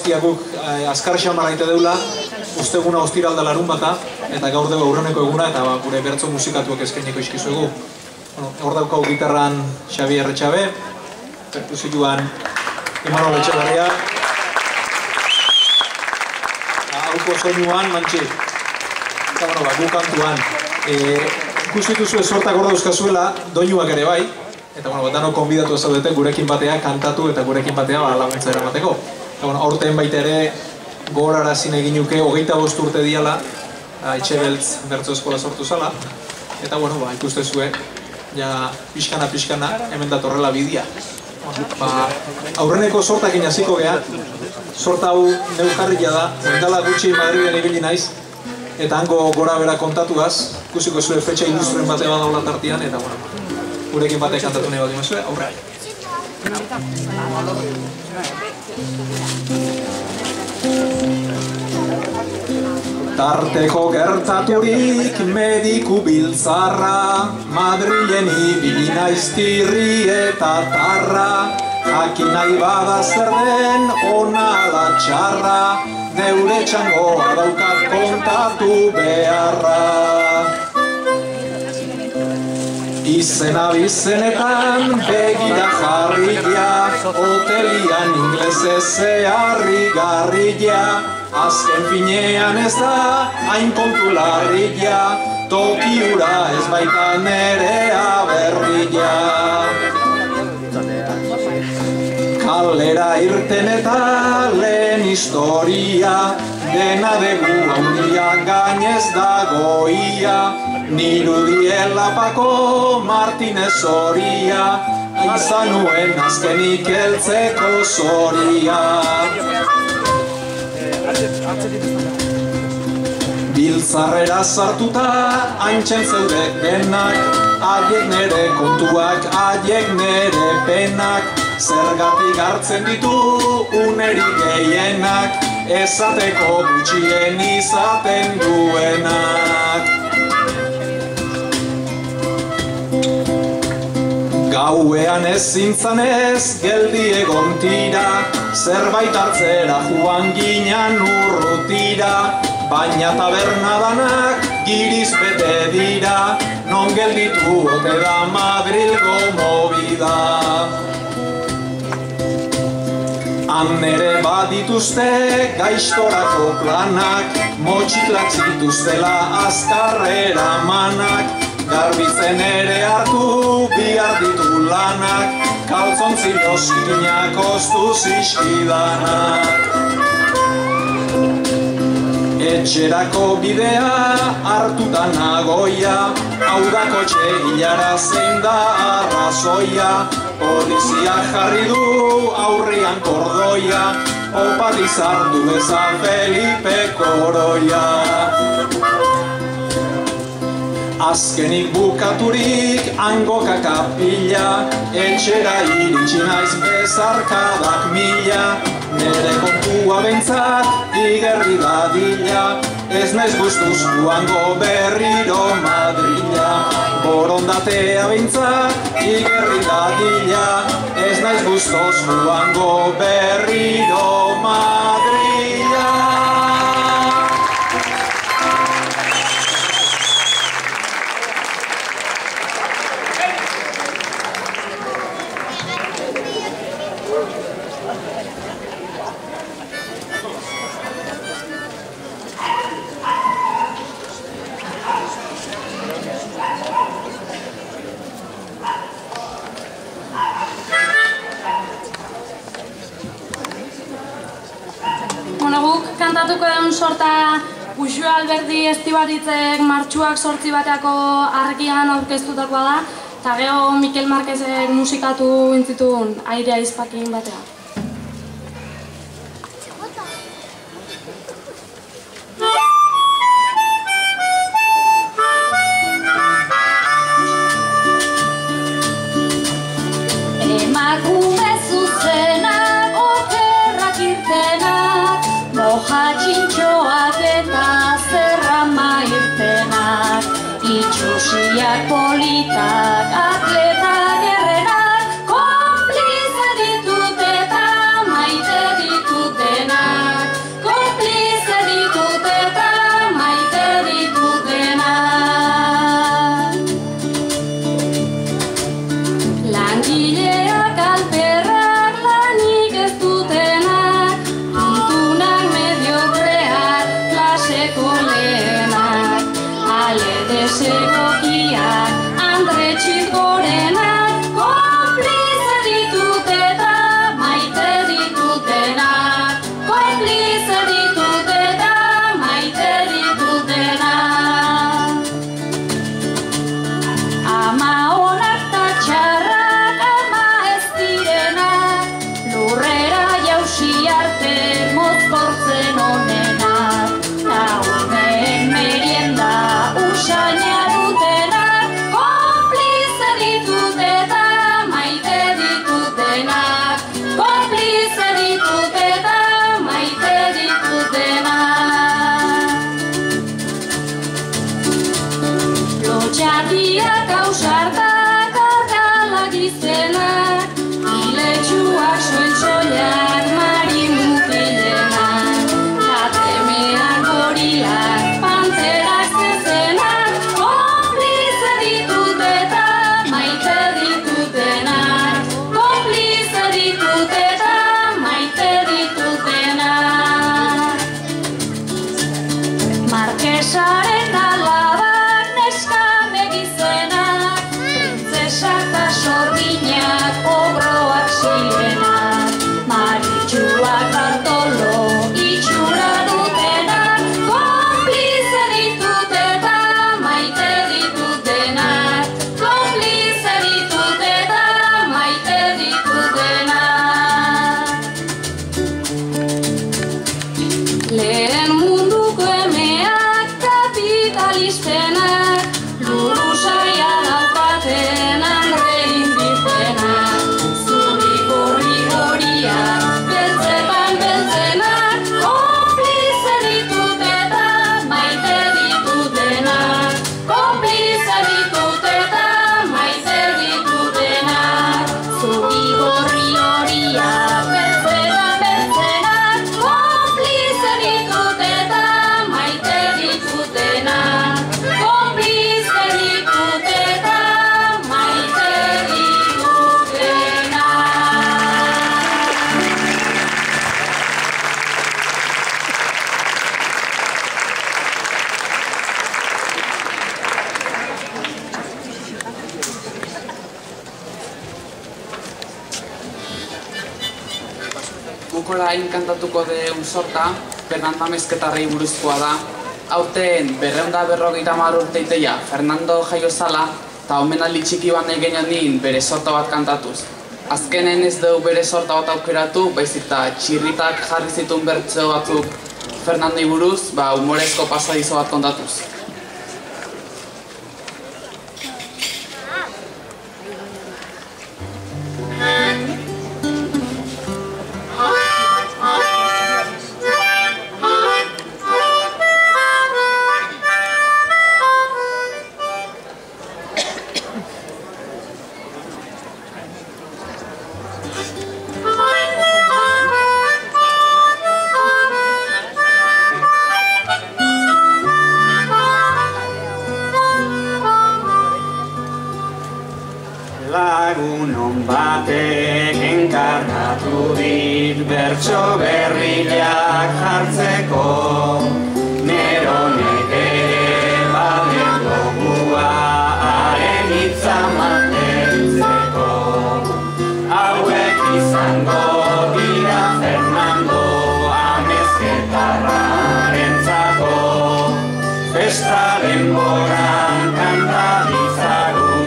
Guk azkar xamar aite deula, usteguna ostiralda larun bata, eta gaur dugu aurreneko eguna, eta gure bertso musikatuak eskaineko izkizuegu. Hor daukau gitarran Xabi Erretxabe, perkusioan Imanol Etxeberria, hauko soinuan Mantxi, eta gu kantuan. Ikusitu zuen sortak hor dauzkazuela, doinuak ere bai, eta dano konbidatu ez zaudete gurekin batea kantatu eta gurekin batea laguntza eramateko. Horten baita ere gogorarazin egin nuke 25 urte diala Etxebeltz bertso eskola sortu zala, eta ikuste zuen pixkana hemen datorrela bidea. Aurreneko sortakin hasiko gea, sorta hau neukarria da, mendala gutxi Madrilen ibili naiz, eta hango gora bera kontatuaz, ikusiko zuen fetxa ilustren bate badaula tartian, eta gurekin batek kantatu nahi bat dimazue, aurra. Tarteko gertaturik mediku biltzarra, Madrilen ibili naiz tirri eta tarra, jakin nahi bada zer den ona ala txarra, neure txangoa daukat kontatu beharra. Izena bizenetan begira jarria, hotelian inglesez zeharri garria, azken finean ez da hain kontu larria, tokiura ez baita nerea berria. Kalera irten eta lehen historia, dena degu handia gainez dagoia, Nirudien Lapako Martinez Zoria, izan nuen azkenik heltzeko zoria. Biltzarrera sartuta haintzen zeudek denak, haiek nere kontuak, haiek nere penak, zergatik hartzen ditu unerik gehienak, esateko gutxien izaten duenak. Gauean ez zintzanez geldi egon tira, zerbait hartzera joan ginean urrutira, baina taberna danak giriz bete dira, non gelditu ote da Madrilgo movida. Han ere badituzte gaiztorako planak, motxiklak zituztela azkarrera manak, garbitzen ere hartu bihar ditu lanak, kaltzontzi oskinak oztu zizkidanak. Etxerako bidea hartuta nagoia, hau da kotxe hilara zein da arrazoia, polizia jarri du aurrian kordoia, opat izartu bezan Felipe Koroia. Azkenik bukaturik hangoka kapila, etxera iritsi naiz bezarkadak mila, nere kontua behintzat igerri dadila, ez naiz guztuz joango berriro Madrila. Borondatea behintzat igerri dadila, ez naiz guztuz joango berriro Madrila. Kantatuko egun sorta Uxu Alberdi Estibaritzek martxuak 8 bateako argian aurkeztutakoa da, eta gero Mikel Marquezek musikatu intzitun airea izpakin batea. Emakume zuzenak, okerrak irtenak, txintxoak eta zerrama irtenak, itxusiak politak, atletak errenak, konplize ditut eta maite ditutenak. Orain kantatuko deun sorta, Fernando Amezketarrei buruzkoa da. Hauten 250 urteiteia Fernando jaiozala, eta omenaldi txiki bat nahi genionin bere sorta bat kantatuz. Azkenen ez dugu bere sorta bat aukeratu, baizik eta txirritak jarri zituen bertso batzuk Fernandoi buruz, humorezko pasadizo bat kontatuz. Lagunon batek enkarnatu dit bertso berriak jartzeko, neronek ere baden gogua haren hitza mantentzeko. Hauek izango dira Fernando Amezketarrarentzako, festa denboran kanta ditzagun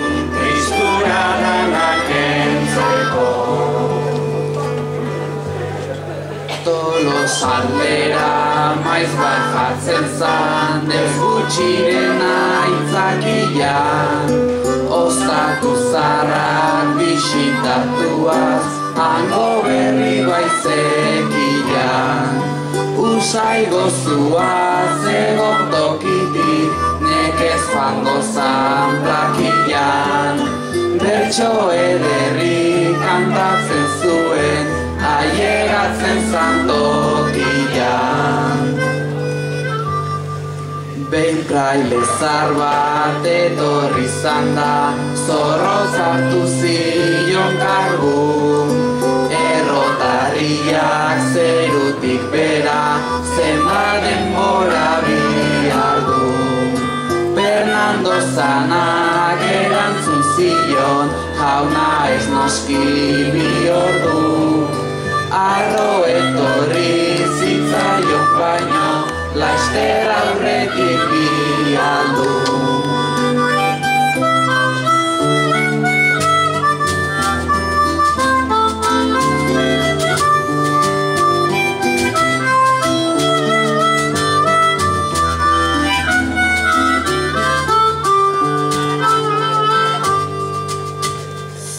Tolosaldera maiz bat jartzen zan, ez gutxiren aitzakia, ostatu zarrak bisitatuaz, hango berri baizekia. Usai gozuaz egon tokitik, nekez fango zan plakian, bertso ederri kantatzen zuen, ailegatzen zan tokian. Behin praile zar bat etorri zan da, zorroz hartu zion kargu, errotarriak zerutik bera, zenbat denbora bihar du. Fernando zanak erantzun zion, jauna ez noski bi ordu. Arro etorri zitzaiok baino, laster aurretik bi aldu.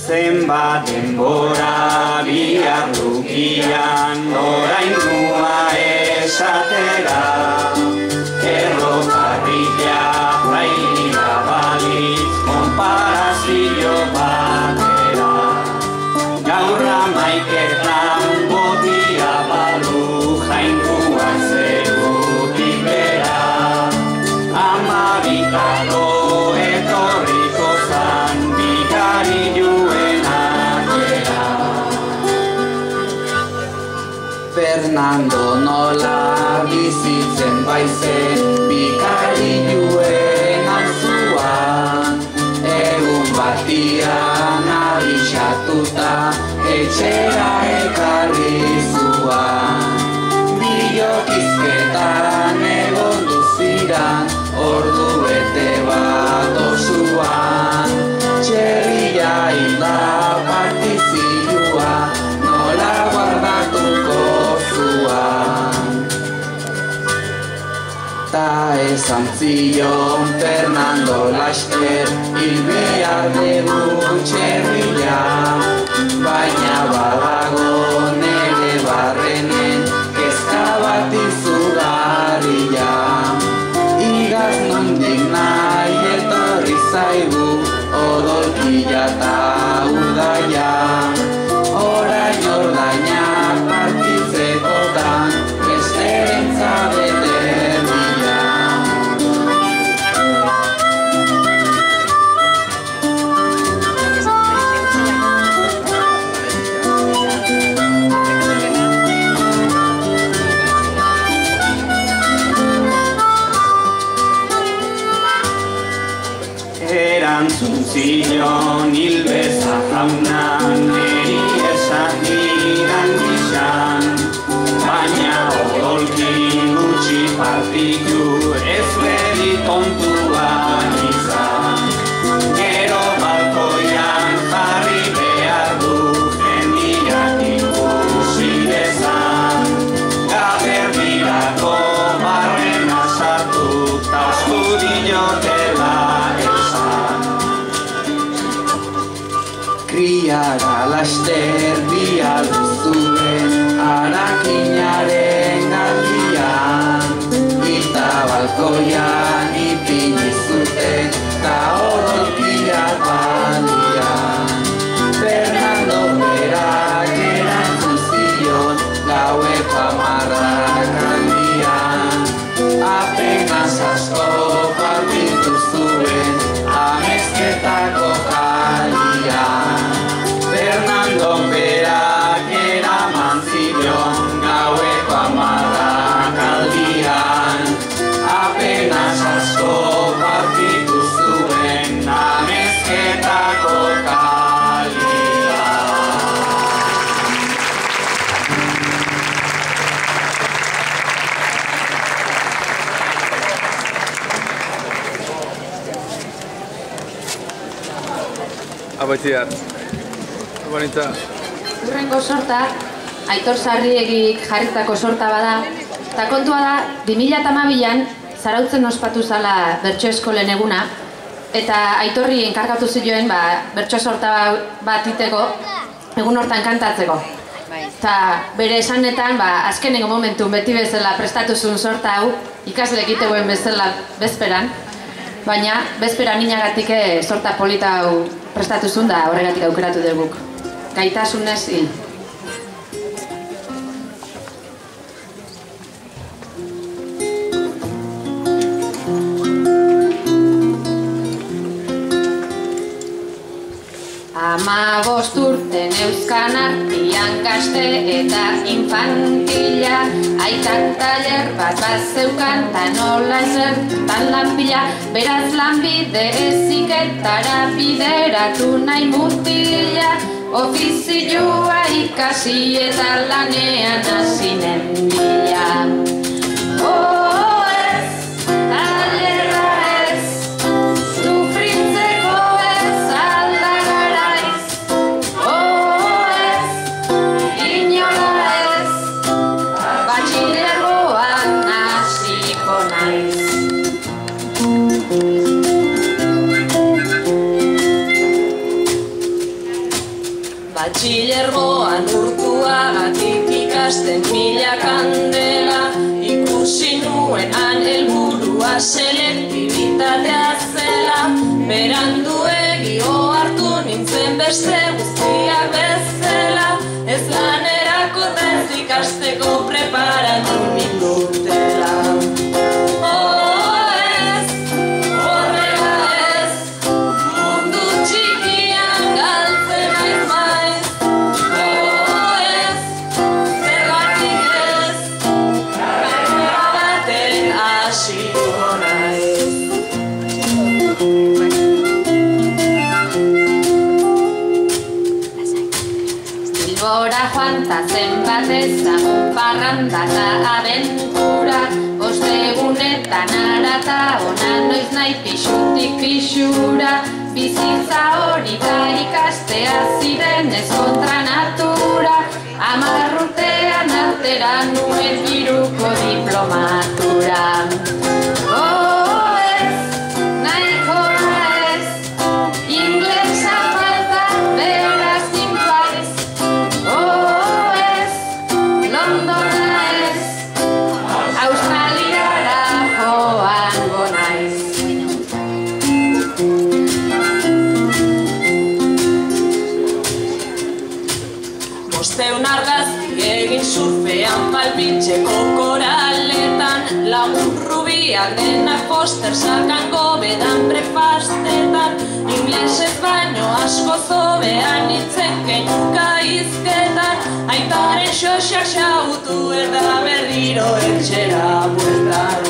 Zenbat denbora bihar lukian, orainua esatera, errokarria bailira balitz konparazio batera. Gaur amaiketan botia balu jainkuak zerutik bera, amabikako etorriko zan bikariluen atera. Fernando nola bizitzen baizen bikariluen auzuan, egun batian abixatuta etxera ekarri zuan. Bilokizketan egon duziran ordu bete bat osuan, txerria hilda partizioa nola guardatuko zuan. Ta esan zion Fernando laster hil behar dugu txerria, baina badago nere barrenen kezka bat izugarria. Igaz nondik nahi etorri zaigu odolkia eta urdaia, orain ordainak partitzekotan besterentza beterria. Erantzun zion hilbeza jauna, niri esan diran gizan, baina odolkin gutxi partitu ez bedi tontuan izan. Gero balkoian jarri behar du jendiak ikusi dezan. Gaberdinako barrena sartu ta oskudiotela esan. Kriara laster bialdu zuen harakinaren galdian. Ita balkoian ipini zuten ta odolkiak balian. Fernando berak erantzun zion gaueko 10 aldian. Apenas asko partitu zuen amezketako jalian. Fernando berak eraman zion gaueko 10 aldian. Apenas asko partitu zuen amezketako jalian. Abaitziar, abanitza. Urrengo sorta, Aitor Sarriegik jarritako sorta bada, eta kontua da, 2012an Zarautzen ospatu zala bertso eskolen eguna, eta Aitorri enkargatu zioen bertso sorta bat iteko, egun hortan kantatzeko. Eta bere esanetan, azkenengo momentu beti bezala prestatu zuen sorta hau, ikasle egiteuen bezala bezperan, baina bezperan inagatik sorta polita hau prestatu zuen da horregatik aukeratu duguk. Gaitasunez hil. Amabost urten euskan artian gazte eta infantila, aitak taller bat zeukan ta nola ezertan lanpila, beraz lanbide eziketara bideratu nahi mutila, ofizioa ikasi eta lanean hasi nenbila. Batxilergoan urtuagatik ikasten mila kandela, ikusi nuen han helburua selektibitatea zela, beranduegi ohartu nintzen beste guztiak bezala, ez lanerako ez ikasteko preparatu nindutela. Zenbatez agun parranda eta abentura, ostegunetan arata ona noiz nahi pixutik pixura, bizitza hori da ikastea zirenez kontra natura, 10 urtean altera nuen 3ko diplomatura. Surfean palpitxeko koraletan, lagun rubiak denak poster sakango bedan prefastetan, inglesez baino asko zobean hitzen keinuka izketan, aitaren xoxak xautu eta berriro etxera bueltan.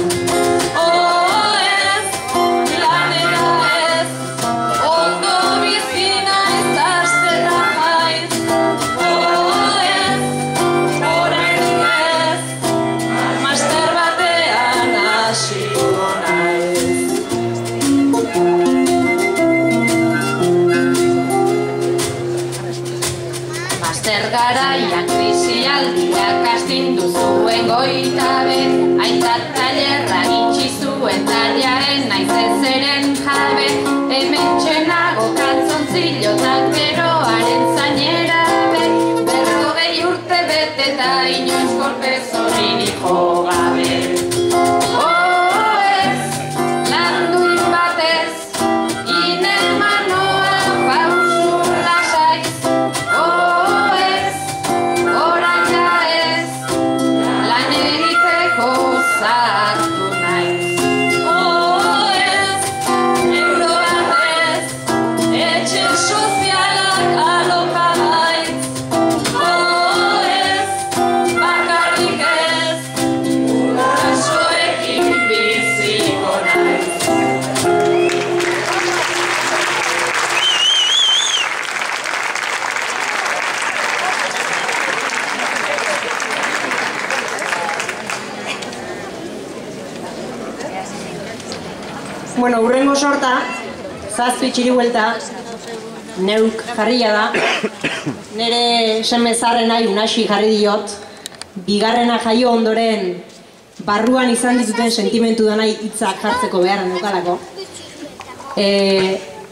garaian krisialdiak astindu zuen goitabe, aintzat tailerra gitxi zuen taliaren naiz ezeren jabe, hemen txenago kalzontzilotak beroaren zainera be, 40 urte bete eta inoiz kolpe zoririk jogabe. Bueno, urrengo sorta, 7 txiribuelta, neuk jarria da. Nere seme zaharrenai unasi jarri diot, bigarrena jaio ondoren barruan izan dituten sentimentu danai hitzak jartzeko beharra neukalako.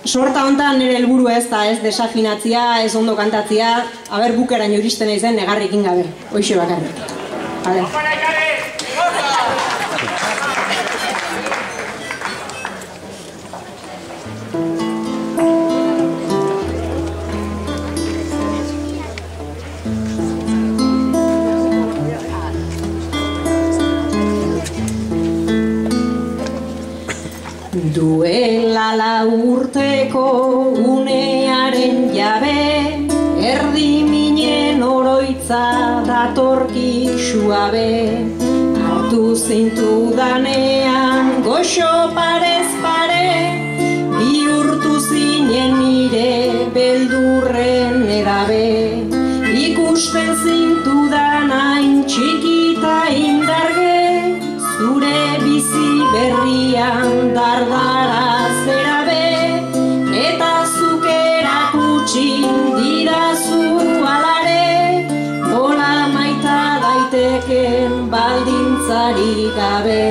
Sorta hontan nire helburu ez da, ez desafinatzia, ez ondo kantatzia, aber bukeraino iristen eizen negarrekin gabe, hoixe bakarrik. Vale. Duela 4 urteko unearen jabe, erdi minen oroitza datorki suabe. Hartu zintu danean goxo parez pare, bihurtu zinen nire beldurren edabe. Ikusten zintu danain txikita indarge, zure bizi berrian dardara zerabe, eta zuk erakutsi didazu alare, nola maita daiteken baldintzarik gabe.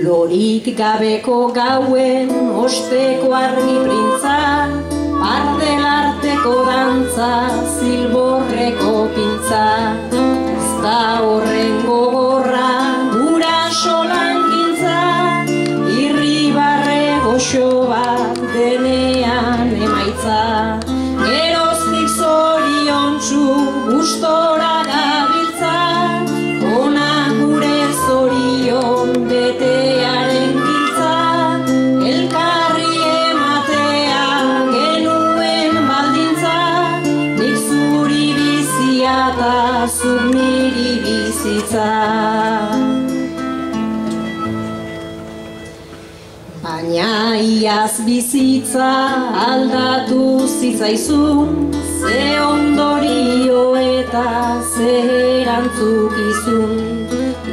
Lorik gabeko gauen osteko argi printza, pardelarteko dantza, zilborreko pintza. Da horren gogorra, guraso langintza, irribarre goxo bat denean emaitza. Geroztik zoriontsu gustora gabiltza, ona gure zorion betearen giltza, elkarri ematea genuen baldintza, nik zuri bizia eta zuk niri bizitza. Baina iaz bizitza aldatu zitzaizun, ze ondorio eta ze erantzukizun.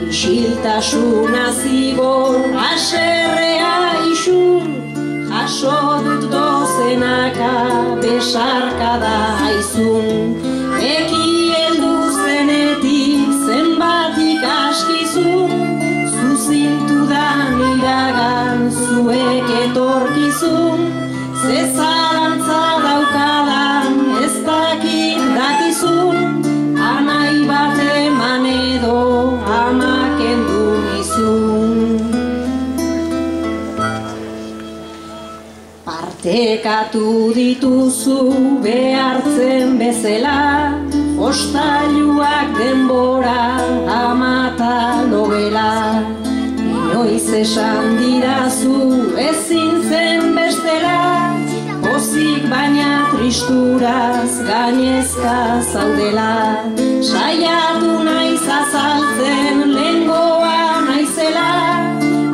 Isiltasuna zigor haserrea isun, jaso dut dozenaka besarkada aizun. Eki heldu zenetik zenbatik askizun, zuzintudan iragan zuek etorkizun. Ze zalantza daukadan ez dakit dakizun, anai bat eman edo amak kendu nizun. Partekatu dituzu behartzen bezala, hostailuak denbora amata nobela. Inoiz esan didazu ezin zen bestela, pozik baina tristuraz gainezka zaudela. Saiatu naiz azaltzen lehengoa naizela,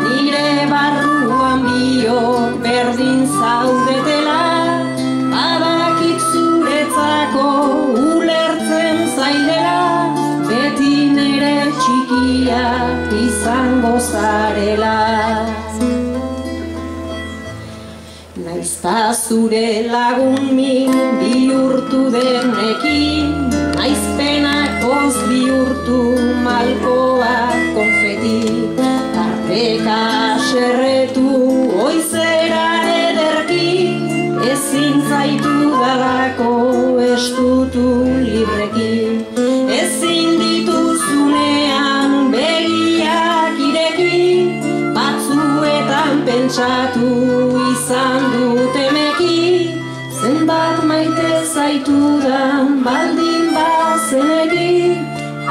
nire barruan biok berdin zaudetela. Badakik zuretzako ulertzen zaidela, beti nire txikia izango zarela. Naizta zure lagun min bihurtu denekin, naizpenak boz bihurtu malkoak konfeti, tarteka serretu oizera ederki, ezin zaitu dalako estutu libreki, ezin dituzunean begiak ireki, batzuetan pentsatu izan dut emeki, zenbat maite zaitudan baldin bazeneki,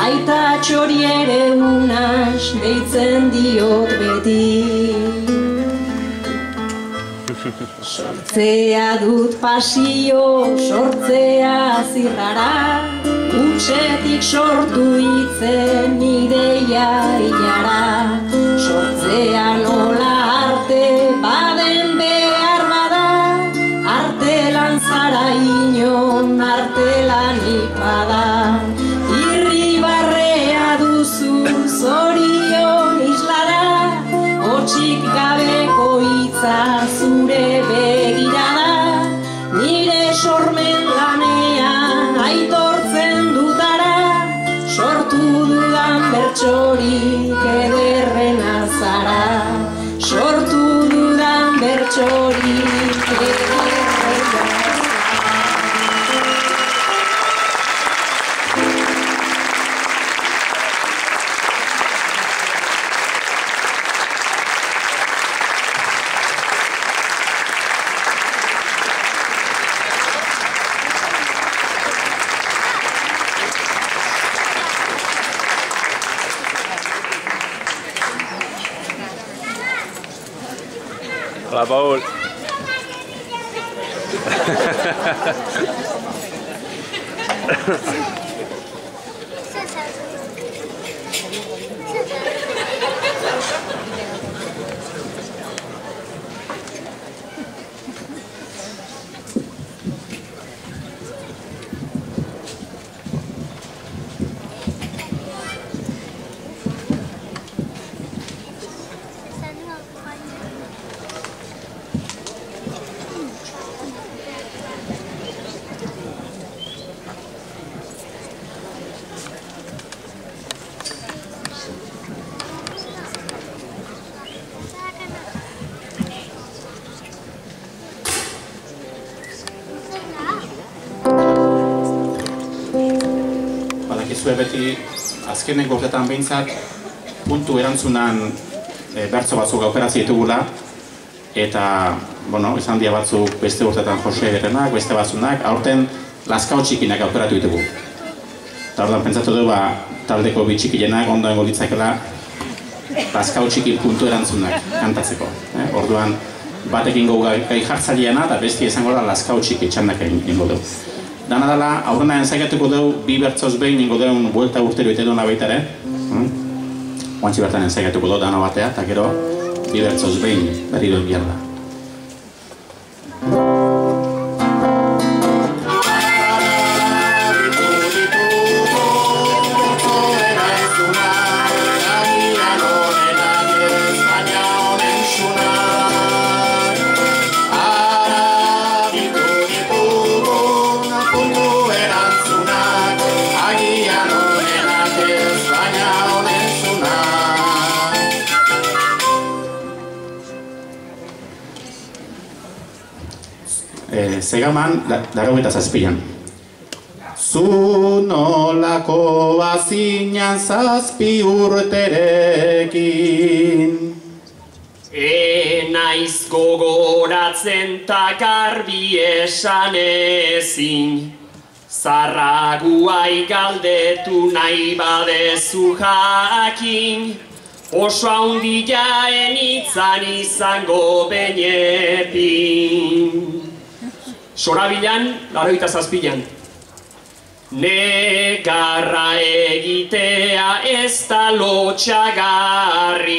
aita txori ere unas deitzen diot beti. Sortzea dut pasio, sortzea zirrara, utxetik sortu itzen ideia ilara. Sortzea nola arte baden behar bada, artelan zara inon artelanik bada. Irribarrea duzu zorion islara, hotsik gabeko hitza zure begirada, nire sormen lanean aitortzen dutara, sortu dudan bertsorik ederrena zara, sortu dudan bertsorik ederrena zara. Hola, Paul. Beti azkeneko urtetan behintzat puntu erantzunan bertso batzuk aukeratzi ditugula, eta izan dira batzuk beste urtetan Jose Gerrenak, beste batzunak, aurten Lazkao txikinak aukeratu ditugu. Eta orduan pentsatu du taldeko bi txikienak ondoengo ditzakela Lazkao txiki puntu erantzunak kantatzeko. Orduan batekin gau gai jartzaileana eta besti izango da Lazkao txiki txandak ingo dugu. Dana dela, aurrena enzaiatuko dugu bi bertzoz behin ingo dugu buelta urtero ite duena baita ere. Oantzi bertan enzaiatuko dugu dana batea, eta gero bi bertzoz behin berriro enbiar da. Segaman, 87an. Zu nolako bazinan 7 urterekin, naiz gogoratzen ta garbi esan ezin, zarraguai galdetu nahi badezu jakin, oso handia enitzan izango benepin. Sorabilan, 87an. Negarra egitea ez da lotxagarri,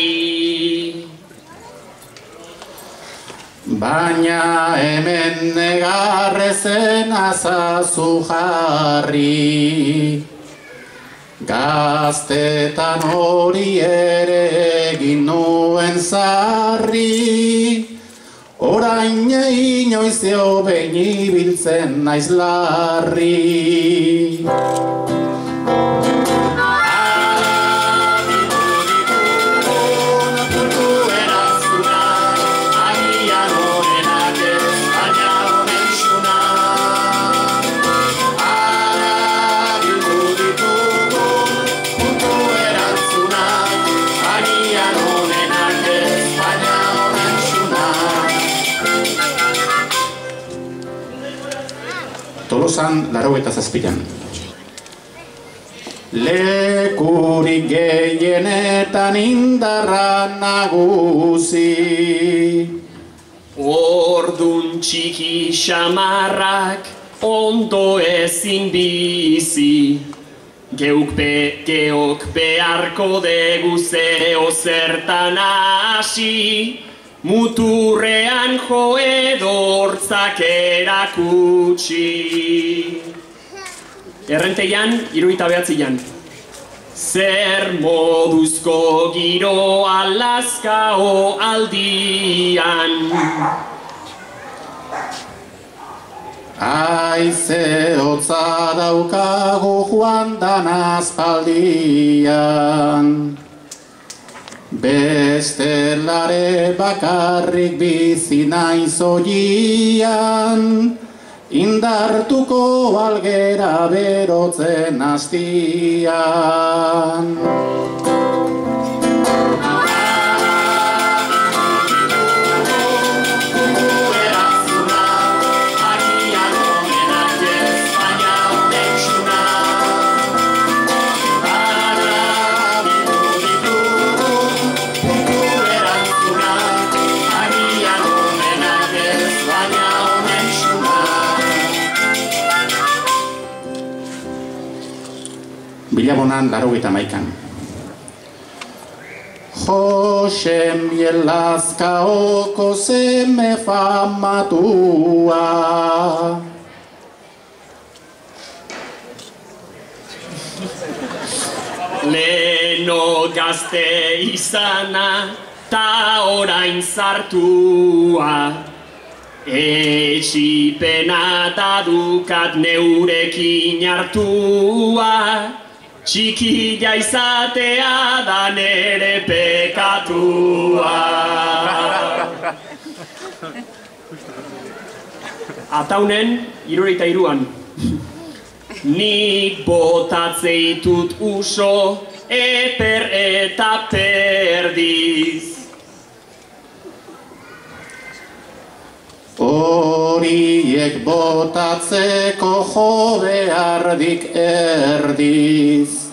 baina hemen negarrezen azazu jarri. Gaztetan hori ere egin nuen zarri, orain inoizeo behin ibiltzen naiz larri. Tolosan 87an. Lekurik gehienetan indarra nagusi. Ordun txiki xamarrak ondo ezin bizi. Geuk beharko degu zeo zertan hasi. Muturrean jo edortzak erakutsi. Errenteian, 79an. Zer moduzko giroa Lazkao aldian. Aize hotza daukagu joan dan aspaldian. Bestelare bakarrik bizi naiz oian, indartuko algera berotzen hastian. Bilabonan 81an. Jose Miel Lazkaoko seme famatua. Leno gazte izana ta orain zartua. Etxipena da dukat neurekin hartua. Txikia izatea da nere pekatua. Ataunen, 73an. Nik botatzeitut uso, eper eta perdiz. Horiek botatzeko jo behardik erdiz.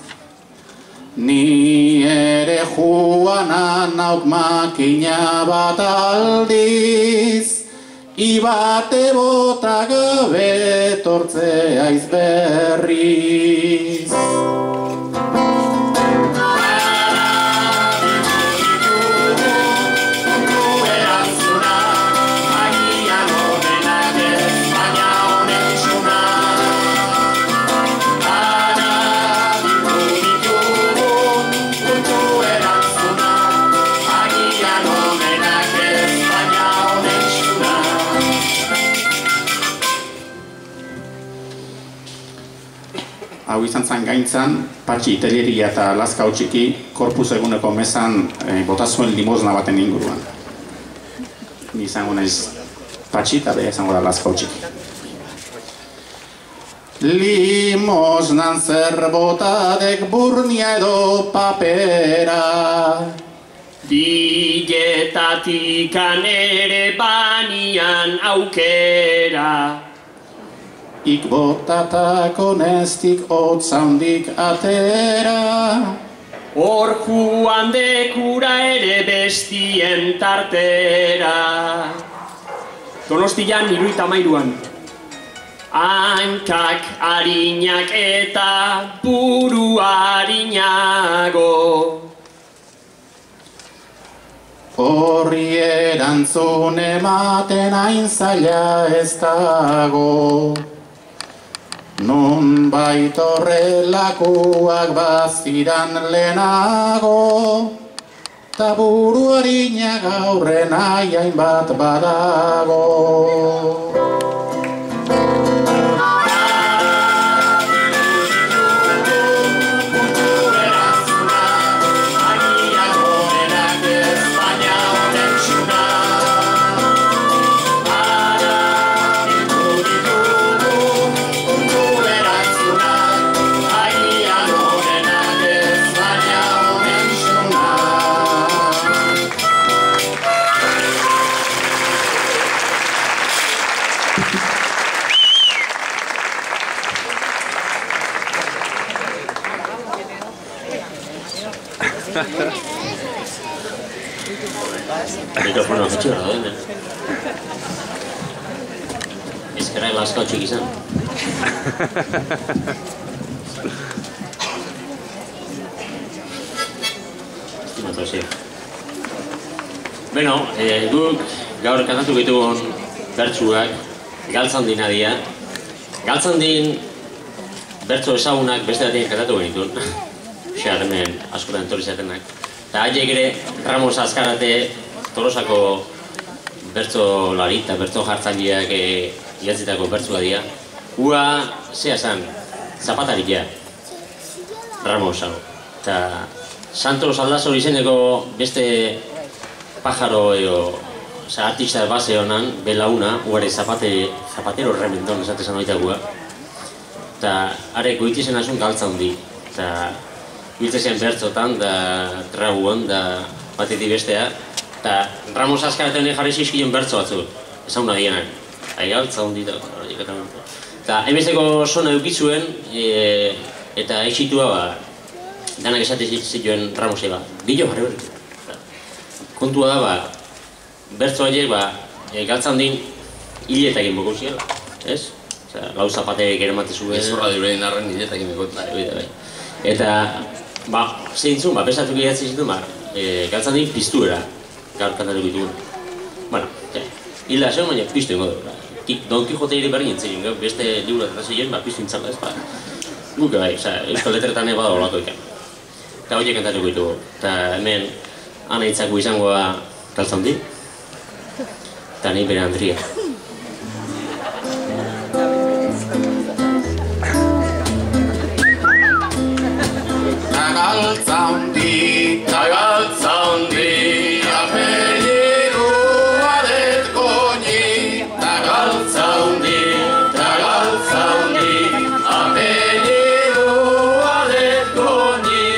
Ni ere juanan nauk makina bat aldiz. Ibate bota gabe tortzea izberriz. Hau izan zen gaintzan, Patxi Itelieria eta Lazkao txiki korpus eguneko mezan bota zuen limosna baten inguruan. Ni izango naiz Patxi eta bera izango da Lazkao txiki. Limosnan zer botadek burnia edo papera. Digetatik ere banian aukera. Ik botatako nestik hotzaundik atera. Hor juan dekura ere bestien tartera. Donostian 73an. Hankak harinak eta buru harinago. Horri erantzun ematen hain zaila ez dago. Nun baitorrelakoak baziran lehenago, ta buru harinak aurren hainbat badago. Mikrofono gutxi gara da hemen. Ezkerra laskautxik izan. Estimatu hasi. Beno, guk gaur kantatu ditugun bertsuak Galtzandin adia. Galtzandin bertso ezagunak beste batien kantatu genituen. Xear hemen askotan etorri zatenak. Eta haiek ere Ramos Azkarate Tolosako bertso lari eta bertso jartzaileak idatzitako bertsua dira. Ua, zea zan, zapatarik ja, Ramos hau. Eta Santos Aldazor izeneko beste pajaro edo artista base honan, belauna, uare zapatero remendon esatezan oitakua. Eta are goitizen asun Galtzandi. Eta biltzezen bertzotan, da traguan, da batetik bestea. Eta Ramos Azkarate honek jarri zizkion bertzo batzuk, ezaguna dienak. Galtzandi da, eta emezeko sona eukitzuen, eta exitua danak esate zituen Ramose bilo jarri hori. Kontua da, bertzo haiek, Galtzandin hiletak egin boko ziela, ez? Lau zapateek ere mate zuen. Ezorra diurein arren hiletak egin boko. Eta, zeintzun, pesatu gehiatzen zituen, Galtzandin piztuera, gaur kantatuko ditugun. Bueno, hilda zegoen, baina piztu ingo du. Don Quijote ere berdin entzegin, beste liburu eta zeien, piztu intzala ez, guke bai, euskal letretan eba da olako ikan. Eta horiek kantatuko ditugu. Eta hemen, ana hitzako izangoa Galtzandi, eta nahi bere Andria. Galtzandi, Galtzandi, apellidua det goni. Galtzandi, Galtzandi, apellidua det goni.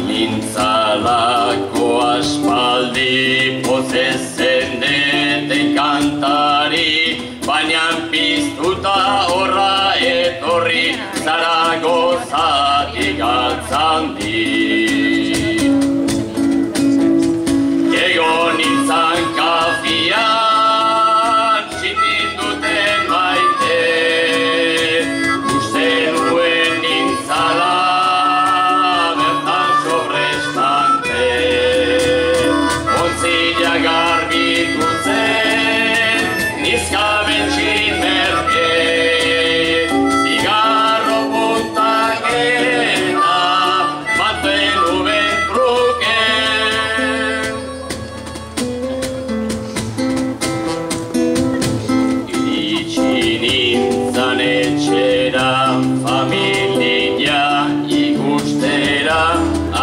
Lintzalako aspaldi pozezen deten kantari, baina piztuta horra etorri Zaragozatik Galtzandi. Egon nintzan kafian, txitin duten maite, uste nuen nintzala bertan sobrestante. Ontzila garbitutzen, nizka bentsin merke, zigarro puntak eta baten uben truke. Iritsi nintzan etxera, familia ikustera,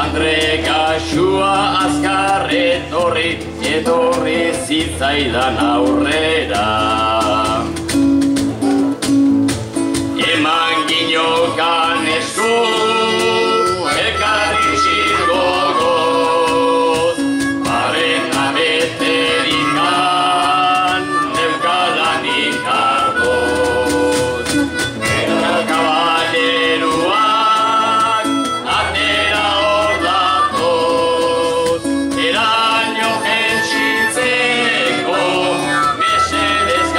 Andre Gaxua azkar etorri zitzaidan aurrera. Eman ginokan esku, ekarri zirgogoz, barrena beterikan, neukalanik argoz. Eta kabaleruak, atera hor datoz, eraino jentsitzeko, mesedez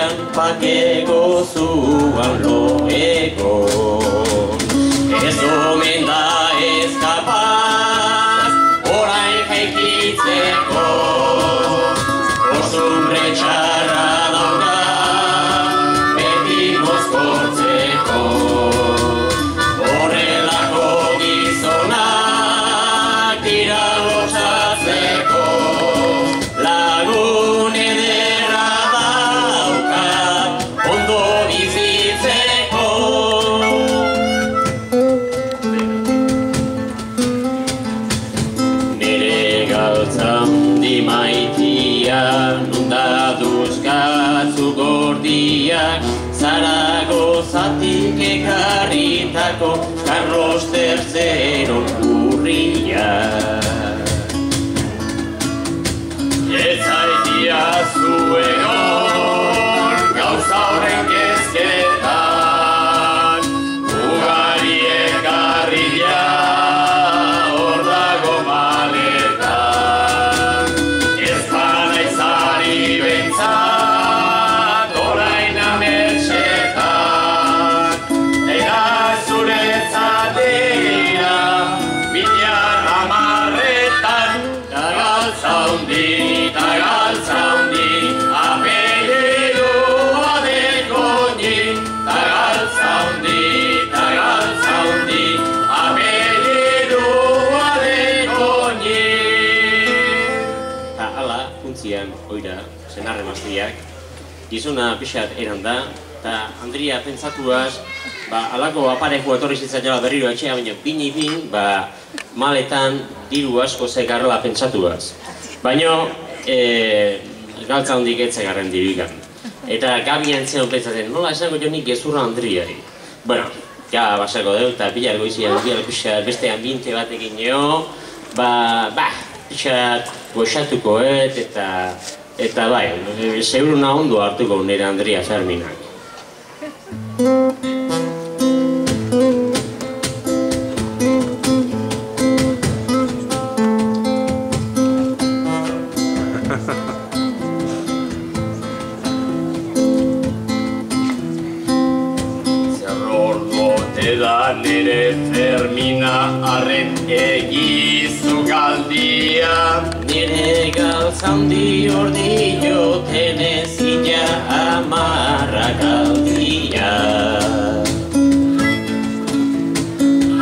batean pake gozuan loeko. Ez omen da ez kapaz, orain jaikitzeko. Kostumbre txarra dauka, beti mozkortzeko. Horrelako gizonak dira lotsatzeko. Lagun ederra daukat, ondo bizitzeko. Nere galtzandi maitia, nunda duzkatzu gordiak, Zaragozatik ekarritako Carlos III urriak. Ez zaitia zuen hor, gauza horren kezketan, ugari ekarria hor dago maletan. Ez bana izari bentzat, orain ametxetan, eta zuretzat dira, bilar amarretan, ta galtza hundi, apelidua dekoñi, ta galtza hundi, apelidua dekoñi. Ta ala, funtzian, oira, senarre maztiak, gizona pixat eran da, eta Andria pentsatuaz, alako aparejo etorri zitzaiola berriro etxea, baina bini-bin, maletan diru asko zekarrela pentsatuaz. Baina, galtza hondik etzegarren diruikan. Eta Gabi antzean pentsatzen, nola esango jo nik gezurra Andriari. Bueno, ja basako dut, eta pilar goizian pixat beste ambiente batekin nio, pixat goxatuko eta bai, seguruna ondo hartuko nire Andria Ferminak. Nere Fermina arren egizu galdia. Nire galtza handi ordi jotenez ina amarra galdia.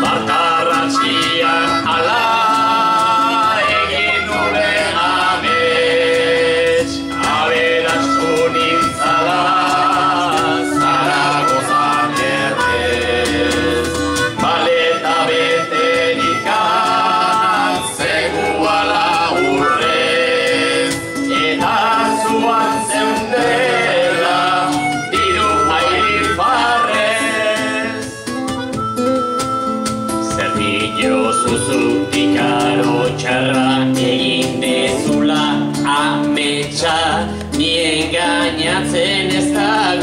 Bartarratxian ala egin nuen amets, aberatsu nintzala Zaragozan erdez. Maleta beterikan zegoala urrez, eta zuan zeundela diru airifarrez. Zerbillo zuzutik aro txarra egin dezula ametsa, nien gainatzen ez da